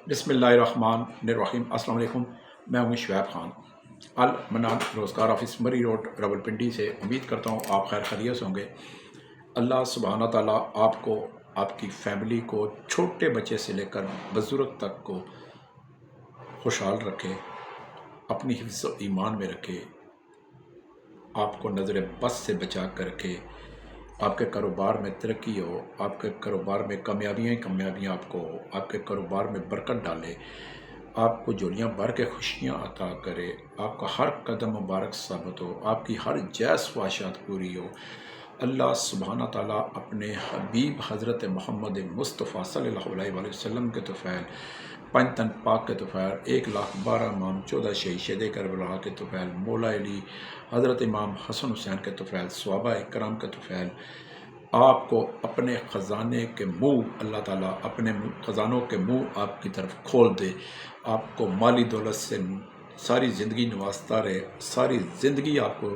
बिस्मिल्लाहिर्रहमानिर्रहीम। अस्सलाम वालेकुम। मैं हूं शुएब खान, अल मनान रोज़गार ऑफिस मरी रोड रावलपिंडी से। उम्मीद करता हूं आप खैर खैरियत से होंगे। अल्लाह सुब्हाना ताला आपको, आपकी फैमिली को, छोटे बच्चे से लेकर बुजुर्ग तक को खुशहाल रखे, अपनी हिफ्ज़ व ईमान में रखे, आपको नज़र बस से बचा कर रखे, आपके कारोबार में तरक्की हो, आपके कारोबार में कामयाबियाँ आपको हो, आपके कारोबार में बरकत डाले, आपको झोलियाँ भर के खुशियाँ अता करे, आपका हर कदम मुबारक साबित हो, आपकी हर जायज़ ख्वाहिशात पूरी हो। अल्लाह सुब्हाना ताला अपने हबीब हज़रत मोहम्मद मुस्तफ़ा सल्लल्लाहु अलैहि वसल्लम के तुफ़ैल, पंज तन पाक के तुफ़ैल, 1,12 इमाम, 14 शहीद करबला के तुफ़ैल, मौला अली हज़रत इमाम हसन हुसैन के तुफ़ैल, सहाबा इकराम के तुफ़ैल, आपको अपने ख़जाने के मुँह, अल्लाह ताला अपने ख़जानों के मुँह आपकी तरफ खोल दे, आपको माली दौलत से सारी ज़िंदगी नवाजता रहे, सारी ज़िंदगी आपको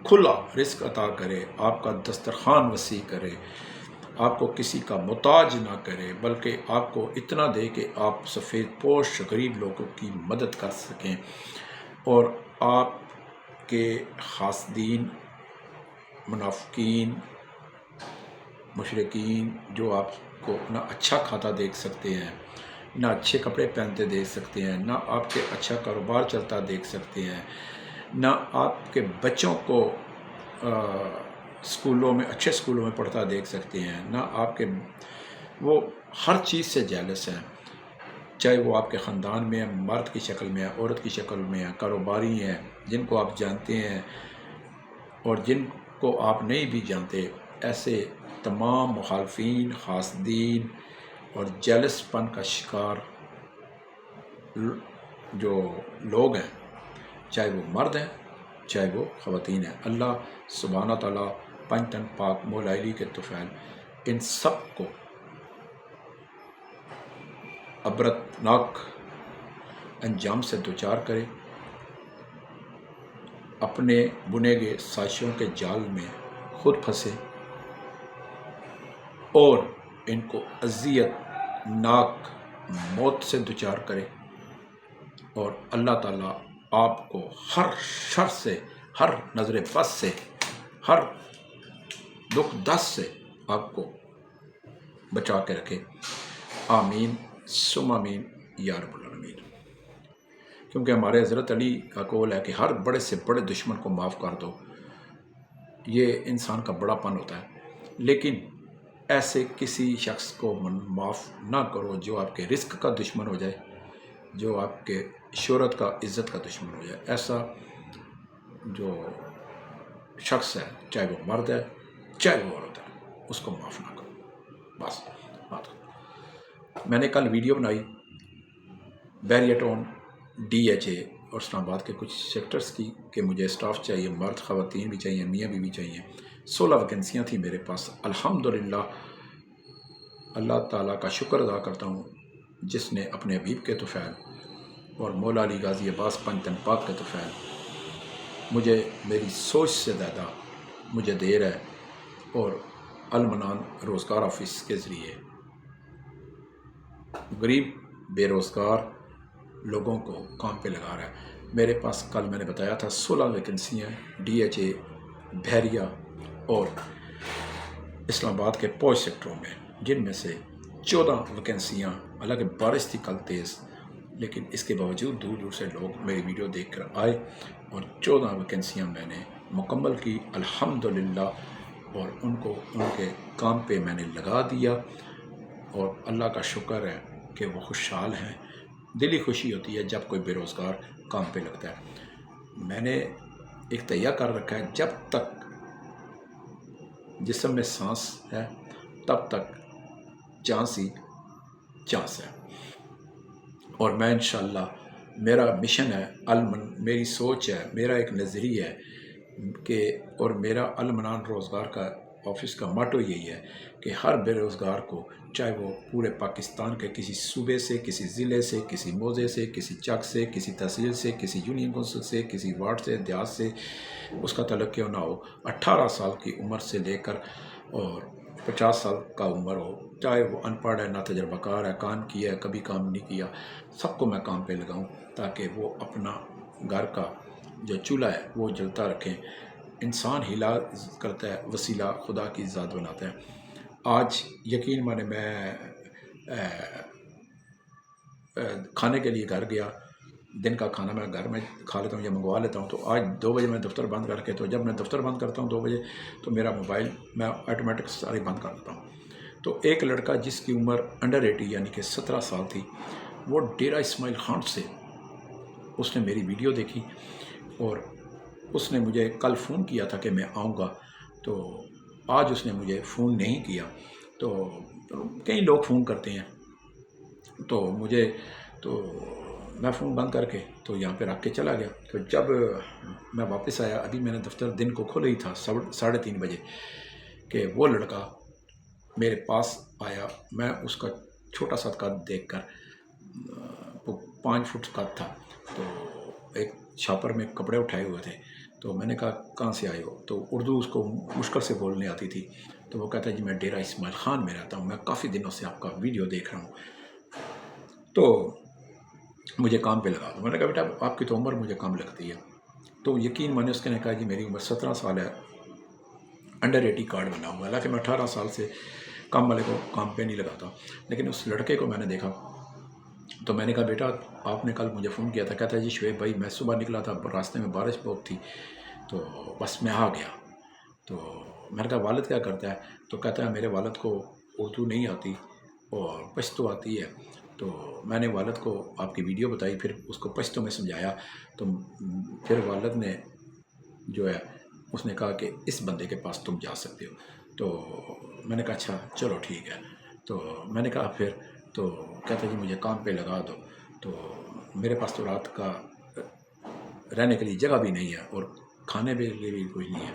खुला रिस्क अता करे, आपका दस्तरखान वसी करे, आपको किसी का मोहताज ना करे, बल्कि आपको इतना दे कि आप सफ़ेद पोश गरीब लोगों की मदद कर सकें, और आपके हासदीन, मुनाफिकीन, मुशरिकीन जो आपको ना अच्छा खाता देख सकते हैं, ना अच्छे कपड़े पहनते देख सकते हैं, ना आपके अच्छा कारोबार चलता देख सकते हैं, ना आपके बच्चों को स्कूलों में, अच्छे स्कूलों में पढ़ता देख सकते हैं, ना आपके, वो हर चीज़ से जेलस हैं, चाहे वो आपके ख़ानदान में है, मर्द की शक्ल में है, औरत की शक्ल में है, कारोबारी हैं जिनको आप जानते हैं और जिनको आप नहीं भी जानते, ऐसे तमाम मुखालफीन, हासदीन और जेलसपन का शिकार जो लोग हैं, चाहे वो मर्द हैं चाहे वो ख़वातीन हैं, अल्लाह सुब्हाना ताला पंज तन पाक मौला अली के तुफ़ैल इन सब को अबरतनाक अंजाम से दोचार करे, अपने बुने गए साजिशों के जाल में खुद फंसे और इनको अज़ियत नाक मौत से दोचार करे, और अल्लाह ताला आपको हर शर से, हर नज़र बस से, हर दुख दस से आपको बचा के रखे। आमीन सुम आमीन या रब्बुल आलमीन। क्योंकि हमारे हज़रत अली का कौल है कि हर बड़े से बड़े दुश्मन को माफ़ कर दो, ये इंसान का बड़ापन होता है, लेकिन ऐसे किसी शख्स को माफ़ ना करो जो आपके रिस्क का दुश्मन हो जाए, जो आपके शोहरत का, इज़्ज़त का दुश्मन हो जाए। ऐसा जो शख्स है, चाहे वो मर्द है चाहे वो औरत है, उसको माफ़ ना करो। बस बात। मैंने कल वीडियो बनाई बैरियटोन DHA और इस्लामाबाद के कुछ सेक्टर्स की कि मुझे स्टाफ चाहिए, मर्द ख़वातीन भी चाहिए, मियाँ बीवी चाहिए। 16 वैकेंसियाँ थी मेरे पास। अल्हम्दुलिल्लाह, अल्लाह ताला का शुक्र अदा करता हूँ जिसने अपने हबीब के तुफ़ैल और मौला अली गाज़ी अब्बास पंजतन पाक के तुफ़ैल मुझे मेरी सोच से ज़्यादा मुझे दे रहा है, और अल मनान रोज़गार ऑफिस के ज़रिए गरीब बेरोज़गार लोगों को काम पे लगा रहा है। मेरे पास कल मैंने बताया था 16 वैकेंसियाँ DHA, बहरिया और इस्लामाबाद के पौष सेक्टरों में, जिनमें से 14 वैकेंसियाँ, हालांकि बारिश थी कल तेज़, लेकिन इसके बावजूद दूर दूर से लोग मेरी वीडियो देखकर आए और 14 वैकेंसियाँ मैंने मुकम्मल की अल्हम्दुलिल्लाह, और उनको उनके काम पे मैंने लगा दिया, और अल्लाह का शुक्र है कि वो खुशहाल हैं। दिली खुशी होती है जब कोई बेरोज़गार काम पे लगता है। मैंने एक तैयार कर रखा है, जब तक जिस्म में सांस है तब तक चांस ही चांस है, और मैं इंशाअल्लाह, मेरा मिशन है, मेरी सोच है, मेरा एक नज़रिया है कि, और मेरा अल मनान रोज़गार का ऑफिस का मोटो यही है कि हर बेरोज़गार को, चाहे वो पूरे पाकिस्तान के किसी सूबे से, किसी ज़िले से, किसी मौज़े से, किसी चक से, किसी तहसील से, किसी यूनियन कौंसिल से, किसी वार्ड से, देहात से उसका तल्लुक़ क्यों ना हो, 18 साल की उम्र से लेकर और 50 साल का उम्र हो, चाहे वो अनपढ़ है, ना तजर्बाकार है, काम किया है, कभी काम नहीं किया, सबको मैं काम पे लगाऊं ताकि वो अपना घर का जो चूल्हा है वो जलता रखें। इंसान हिला करता है, वसीला खुदा की ज़ात बनाता है। आज यकीन माने मैं खाने के लिए घर गया, दिन का खाना मैं घर में खा लेता हूँ या मंगवा लेता हूँ। तो आज 2 बजे मैं दफ्तर बंद करके, तो जब मैं दफ्तर बंद करता हूँ 2 बजे, तो मेरा मोबाइल मैं ऑटोमेटिक सारी बंद कर देता हूँ। तो एक लड़का जिसकी उम्र अंडर 80 यानी कि 17 साल थी, वो डेरा इस्माइल खान से उसने मेरी वीडियो देखी और उसने मुझे कल फ़ोन किया था कि मैं आऊँगा, तो आज उसने मुझे फ़ोन नहीं किया। तो कई लोग फ़ोन करते हैं, तो मुझे तो मैं फ़ोन बंद करके तो यहाँ पे रख के चला गया। तो जब मैं वापस आया, अभी मैंने दफ्तर दिन को खोला ही था 3:30 बजे, कि वो लड़का मेरे पास आया। मैं उसका छोटा सा कद देखकर, वो 5 फुट कद था, तो एक छापर में कपड़े उठाए हुए थे। तो मैंने कहा कहाँ से आए हो? तो उर्दू उसको मुश्किल से बोलने आती थी। तो वो कहता है जी मैं डेरा इस्माइल खान में रहता हूँ, मैं काफ़ी दिनों से आपका वीडियो देख रहा हूँ, तो मुझे काम पे लगा दो। मैंने कहा बेटा आपकी तो उम्र मुझे कम लगती है। तो यकीन माने उसके ने कहा जी मेरी उम्र 17 साल है, अंडर 80 कार्ड बना हुआ है। हालांकि मैं 18 साल से काम वाले को काम पे नहीं लगाता। लेकिन उस लड़के को मैंने देखा, तो मैंने कहा बेटा आपने कल मुझे फ़ोन किया था। कहता है जी शुएब भाई मैं सुबह निकला था, रास्ते में बारिश बहुत थी, तो बस मैं आ गया। तो मैंने कहा वालिद क्या करता है? तो कहता है मेरे वालिद को उर्दू नहीं आती और पश्तो आती है। तो मैंने वालिद को आपकी वीडियो बताई, फिर उसको पश्तो में समझाया। तो फिर वालिद ने जो है उसने कहा कि इस बंदे के पास तुम जा सकते हो। तो मैंने कहा अच्छा चलो ठीक है। तो मैंने कहा फिर, तो कहते जी मुझे काम पे लगा दो। तो मेरे पास तो रात का रहने के लिए जगह भी नहीं है और खाने के लिए भी कोई नहीं है।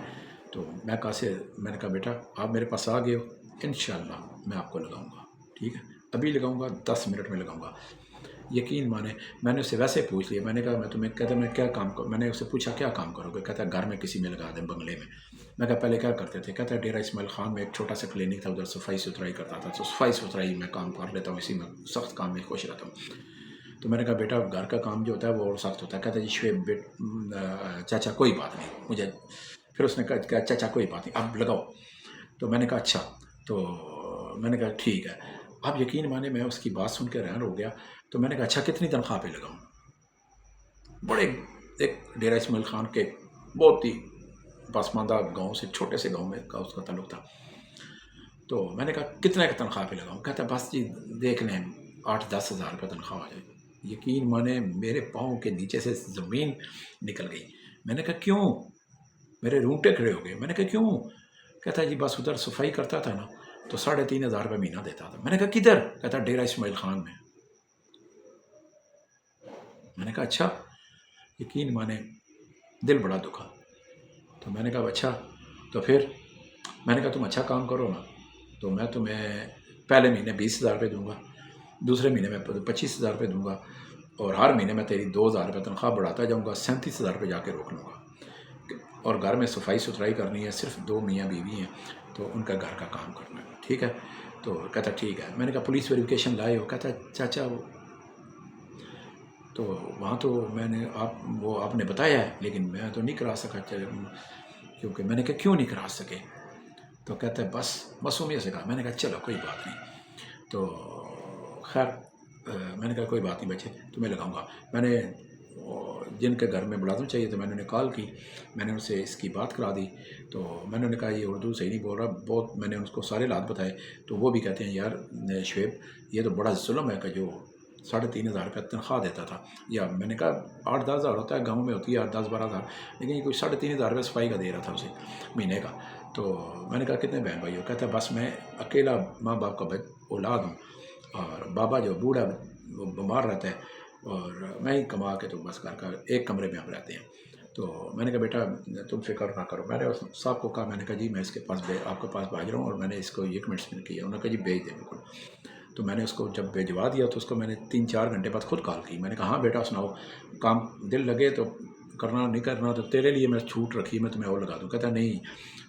तो मैं कहा से मैंने कहा बेटा आप मेरे पास आ गए हो, इंशाल्लाह मैं आपको लगाऊंगा, ठीक है अभी लगाऊंगा, 10 मिनट में लगाऊंगा। यकीन माने मैंने उससे वैसे पूछ लिया, मैंने कहा मैं तुम्हें, कहता मैं क्या काम कर, मैंने उससे पूछा क्या काम करोगे? कहता घर में किसी में लगा दें, बंगले में। मैं कहा पहले क्या करते थे? कहता डेरा इस्माइल खान में एक छोटा सा क्लिनिक था, उधर सफाई सुथराई करता था। तो सफाई सुथराई में काम कर लेता हूँ, इसी में सख्त काम में खुश रहता हूँ। तो मैंने कहा बेटा घर का काम जो होता है वो और सख्त होता है। कहता जी शुएब चाचा कोई बात नहीं मुझे। फिर उसने कहा चाचा कोई बात नहीं आप लगाओ। तो मैंने कहा अच्छा। तो मैंने कहा ठीक है। आप यकीन माने मैं उसकी बात सुन के हैरान हो गया। तो मैंने कहा अच्छा कितनी तनख्वाह पे लगाऊँ? बड़े एक डेरा इस्माइल खान के बहुत ही पासमानदा गांव से, छोटे से गांव में का उसका ताल्लुक था। तो मैंने कहा कितने का तनख्वाह पे लगाऊँ? कहता बस जी देख लें 8-10 हज़ार रुपये तनख्वाह आ जाए। यकीन माने मेरे पाँव के नीचे से ज़मीन निकल गई। मैंने कहा क्यों? मेरे रूंगटे खड़े हो गए। मैंने कहा क्यों? कहता जी बस उधर सफाई करता था ना, तो 3,500 रुपये महीना देता था। मैंने कहा किधर? कहता डेरा इस्माइल खान में। मैंने कहा अच्छा। यकीन माने दिल बड़ा दुखा। तो मैंने कहा अच्छा। तो फिर मैंने कहा तुम अच्छा काम करो ना, तो मैं तुम्हें पहले महीने 20,000 रुपये दूंगा, दूसरे महीने में 25,000 रुपये दूंगा, और हर महीने मैं तेरी 2,000 रुपये तनख्वाह बढ़ाता जाऊंगा, 37,000 रुपये जाके रोक लूँगा। और घर में सफाई सुथराई करनी है, सिर्फ 2 मियाँ बीवी हैं, तो उनका घर का काम करना है, ठीक है? तो कहता ठीक है। मैंने कहा पुलिस वेरिफिकेशन लाए हो? कहता चाचा वो तो वहाँ तो मैंने वो आपने बताया है, लेकिन मैं तो नहीं करा सका, क्योंकि मैंने कहा क्यों नहीं करा सके? तो कहता है बस मासूमियत से कहा। मैंने कहा चलो कोई बात नहीं। तो खैर मैंने कहा कोई बात नहीं बच्चे तुम्हें लगाऊंगा। मैंने जिनके घर में मुलाजिम चाहिए तो मैंने उन्हें कॉल की, मैंने उनसे इसकी बात करा दी। तो मैंने उन्हें कहा ये उर्दू सही नहीं बोल रहा बहुत, मैंने उनको सारे हालात बताए। तो वो भी कहते हैं यार शुएब ये तो बड़ा जुल्म है कि जो 3,500 रुपये तनख्वाह देता था। या मैंने कहा 8-10 हज़ार होता है, गाँव में होती है 8-10-12 हज़ार, लेकिन ये कोई 3,500 रुपये सफाई का दे रहा था उसे महीने का। तो मैंने कहा कितने बहन भाई हो? कहता है बस मैं अकेला माँ बाप का औलाद हूँ, और बाबा जो बूढ़ा वो बीमार रहता है, और मैं ही कमा के तो बस घर का एक कमरे में हम रहते हैं। तो मैंने कहा बेटा तुम फिक्र ना करो। मैंने उस साहब को कहा, मैंने कहा जी मैं इसके पास आपके पास भेज रहा हूँ, और मैंने इसको ये कमिटमेंट किया। उन्होंने कहा जी भेज दें बिल्कुल। तो मैंने उसको जब भिजवा दिया तो उसको मैंने 3-4 घंटे बाद खुद कॉल की। मैंने कहा हाँ बेटा सुनाओ, काम दिल लगे तो کرنا نہیں کرنا تو تیرے لیے میں چھوٹ رکھی میں تمہیں اور لگا دوں. کہتا نہیں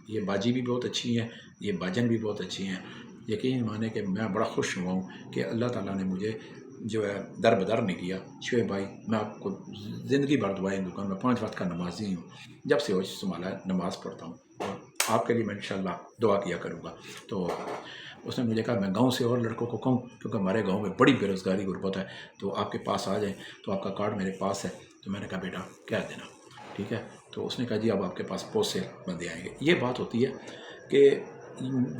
یہ باجی بھی بہت اچھی ہیں, یہ باجن بھی بہت اچھی ہیں. یقین مانے کہ میں بڑا خوش ہوا ہوں کہ اللہ تعالیٰ نے مجھے جو ہے در بدر نہیں کیا. شعیب بھائی میں آپ کو زندگی بھر دعائیں دوں گا, میں 5 وقت کا نمازی ہوں, جب سے ہوش سنبھالا ہے نماز پڑھتا ہوں, اور آپ کے لیے میں انشاءاللہ دعا کیا کروں گا. تو اس نے مجھے کہا میں گاؤں سے اور لڑکوں کو کہوں, کیونکہ ہمارے گاؤں میں بڑی بے روزگاری غربت ہے, تو آپ کے پاس آ جائیں, تو آپ کا کارڈ میرے پاس ہے. تو میں نے کہا بیٹا کہہ دینا, ٹھیک ہے. تو اس نے کہا جی اب آپ کے پاس پوسٹ سے بندے آئیں گے. یہ بات ہوتی ہے کہ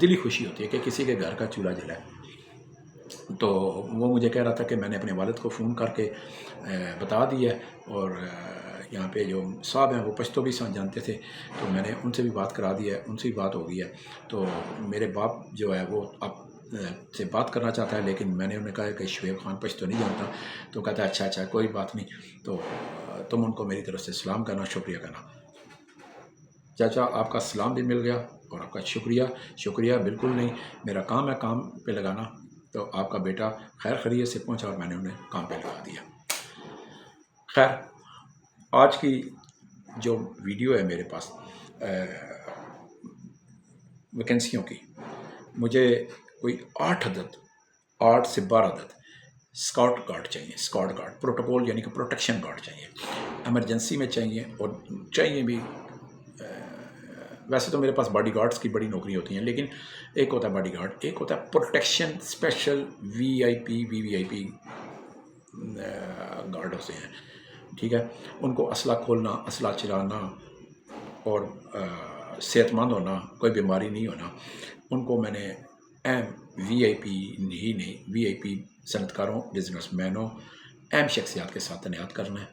دلی خوشی ہوتی ہے کہ کسی کے گھر کا چولہا جلا ہے. تو وہ مجھے کہہ رہا تھا کہ میں نے اپنے والد کو فون کر کے بتا دیا ہے, اور یہاں پہ جو صاحب ہیں وہ پشتو بھی جانتے تھے, تو میں نے ان سے بھی بات کرا دی ہے, ان سے بھی بات ہو گئی ہے. تو میرے باپ جو ہے وہ آپ سے بات کرنا چاہتا ہے, لیکن میں نے انہیں کہا کہ شعیب خان پشتو نہیں جانتا. تو کہتا ہے اچھا کوئی بات نہیں, تو تم ان کو میری طرف سے سلام کرنا, شکریہ کرنا. چاچا آپ کا سلام بھی مل گیا, اور آپ کا شکریہ بالکل نہیں, میرا کام ہے کام پہ لگانا. تو آپ کا بیٹا خیر خیریت سے پہنچا اور میں نے انہیں کام پہ لگا دیا. خیر آج کی جو ویڈیو ہے میرے پاس ویکنسیوں کی, مجھے کوئی 8 سے 12 عدد اسکاؤٹ گارڈ چاہیے. اسکاؤٹ گارڈ پروٹوکول یعنی کہ پروٹیکشن گارڈ چاہیے, ایمرجنسی میں چاہیے. اور چاہیے بھی, ویسے تو میرے پاس باڈی گارڈز کی بڑی نوکری ہوتی ہیں, لیکن ایک ہوتا ہے باڈی گارڈ, ایک ہوتا ہے پروٹیکشن اسپیشل وی آئی پی گارڈ ہوتے ہیں, ٹھیک ہے. ان کو اسلحہ کھولنا, اسلحہ چلانا, اور صحت مند ہونا, کوئی بیماری نہیں ہونا, ان کو میں نے اہم وی آئی پی ہی نہیں, وی آئی پی صنعت کاروں, بزنس مینوں, اہم شخصیات کے ساتھ تعینات کرنا ہے.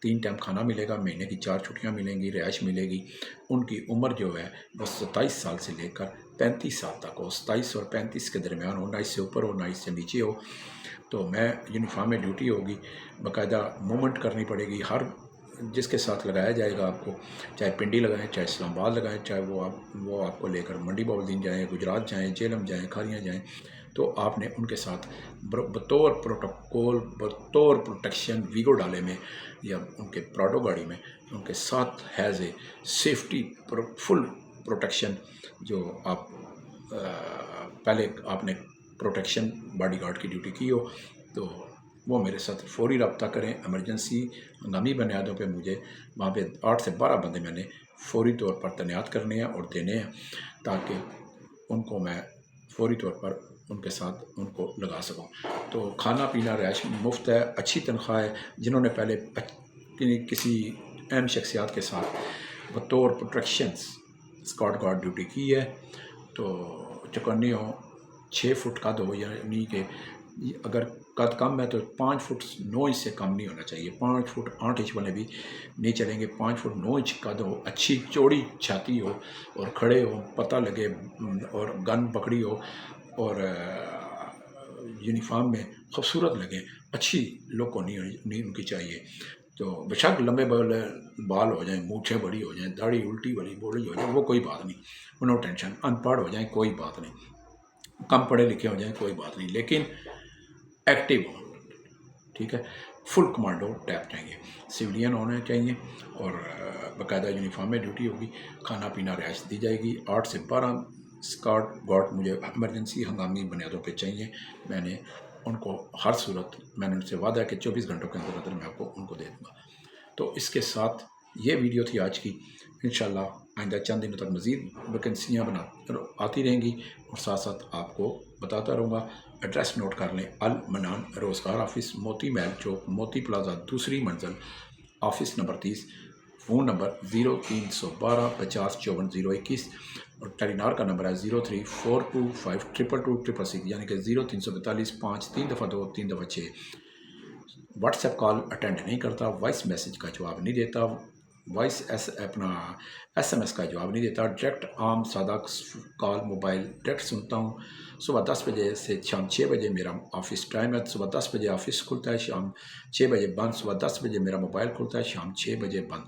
3 ٹائم کھانا ملے گا, مہینے کی 4 چھٹیاں ملیں گی, رہائش ملے گی. ان کی عمر جو ہے وہ 27 سال سے لے کر 35 سال تک ہو, 27 اور 35 کے درمیان ہو, نہ اس سے اوپر ہو نہ اس سے نیچے ہو. تو میں یونیفارم میں ڈیوٹی ہوگی, باقاعدہ موومنٹ کرنی پڑے گی. ہر جس کے ساتھ لگایا جائے گا آپ کو, چاہے پنڈی لگائیں, چاہے اسلام آباد لگائیں, چاہے وہ آپ کو لے کر منڈی باؤلدین جائیں, گجرات جائیں, جیلم جائیں, کھاریاں جائیں, تو آپ نے ان کے ساتھ بطور پروٹوکول, بطور پروٹیکشن ویگو ڈالے میں یا ان کے پراڈو گاڑی میں ان کے ساتھ has a safety full protection, جو آپ پہلے آپ نے پروٹیکشن باڈی گارڈ کی ڈیوٹی کی ہو, تو وہ میرے ساتھ فوری رابطہ کریں. ایمرجنسی ہنگامی بنیادوں پہ مجھے وہاں پہ 8 سے 12 بندے میں نے فوری طور پر تعینات کرنے ہیں اور دینے ہیں, تاکہ ان کو میں فوری طور پر ان کے ساتھ ان کو لگا سکوں. تو کھانا پینا رہائش مفت ہے, اچھی تنخواہ ہے. جنہوں نے پہلے کسی اہم شخصیات کے ساتھ بطور پروٹیکشنز اسکاٹ گارڈ ڈیوٹی کی ہے, تو چکانی ہو, 6 فٹ قد ہو, یعنی کہ اگر قد کم ہے تو 5 فٹ 9 انچ سے کم نہیں ہونا چاہیے. 5 فٹ 8 انچ والے بھی نہیں چلیں گے. 5 فٹ 9 انچ قد ہو, اچھی چوڑی چھاتی ہو, اور کھڑے ہو, پتہ لگے, اور گن پکڑی ہو, اور یونیفارم میں خوبصورت لگیں, اچھی لک نہیں ان کی چاہیے. تو بشک لمبے بال ہو جائیں, مونچھیں بڑی ہو جائیں, داڑھی الٹی بڑی بوڑھی ہو جائیں, وہ کوئی بات نہیں, نو ٹینشن. ان پڑھ ہو جائیں کوئی بات نہیں, کم پڑھے لکھے ہو جائیں کوئی بات نہیں, لیکن ایکٹیو ہوں, ٹھیک ہے. فل کمانڈو ٹیپ چاہیے, سویلین ہونے چاہیے, اور باقاعدہ یونیفارم میں ڈیوٹی ہوگی. کھانا پینا رہائش دی جائے گی. 8 سے 12 اسکاٹ گارڈ مجھے ایمرجنسی ہنگامی بنیادوں پہ چاہیے. میں نے ان کو ہر صورت, میں نے ان سے وعدہ ہے کہ 24 گھنٹوں کے اندر میں آپ کو ان کو دے دوں گا. تو اس کے ساتھ یہ ویڈیو تھی آج کی. انشاءاللہ آئندہ چند دنوں تک مزید ویکنسیاں آتی رہیں گی, اور ساتھ ساتھ آپ کو بتاتا رہوں گا. ایڈریس نوٹ کر لیں, المنان روزگار آفس, موتی محل چوک, موتی پلازا, دوسری منزل, آفس نمبر 30. فون نمبر 0312 50 54 021, اور ٹیلی نار کا نمبر ہے 0342522266, یعنی کہ 0342 5 3 دفعہ 2 3 دفعہ 6. واٹس ایپ کال اٹینڈ نہیں کرتا, وائس میسیج کا جواب نہیں دیتا, وائس اپنا ایس ایم ایس کا جواب نہیں دیتا. ڈائریکٹ عام سادہ کال موبائل ڈائریکٹ سنتا ہوں. صبح 10 بجے سے شام 6 بجے میرا آفس ٹائم ہے. صبح 10 بجے آفس کھلتا ہے, شام 6 بجے بند. صبح 10 بجے میرا موبائل کھلتا ہے, شام 6 بجے بند.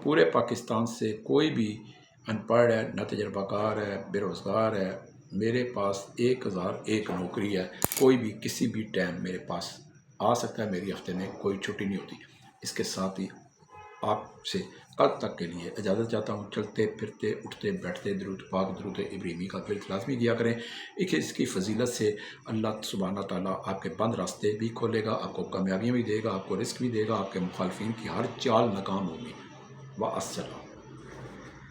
پورے پاکستان سے کوئی بھی ان پڑھ ہے, نہ تجربہ کار ہے, بے روزگار ہے, میرے پاس 1001 نوکری ہے. کوئی بھی کسی بھی ٹائم میرے پاس آ سکتا ہے. میری ہفتے میں کوئی چھٹی نہیں ہوتی. اس کے ساتھ ہی آپ سے کل تک کے لیے اجازت چاہتا ہوں۔ چلتے پھرتے اٹھتے بیٹھتے درود پاک درود ابراہیمی کا ورد لازمی کیا کریں۔ اس کی فضیلت سے اللہ سبحانہ تعالیٰ آپ کے بند راستے بھی کھولے گا، آپ کو کامیابیاں بھی دے گا، آپ کو رزق بھی دے گا، آپ کے مخالفین کی ہر چال ناکام ہوگی۔ والسلام۔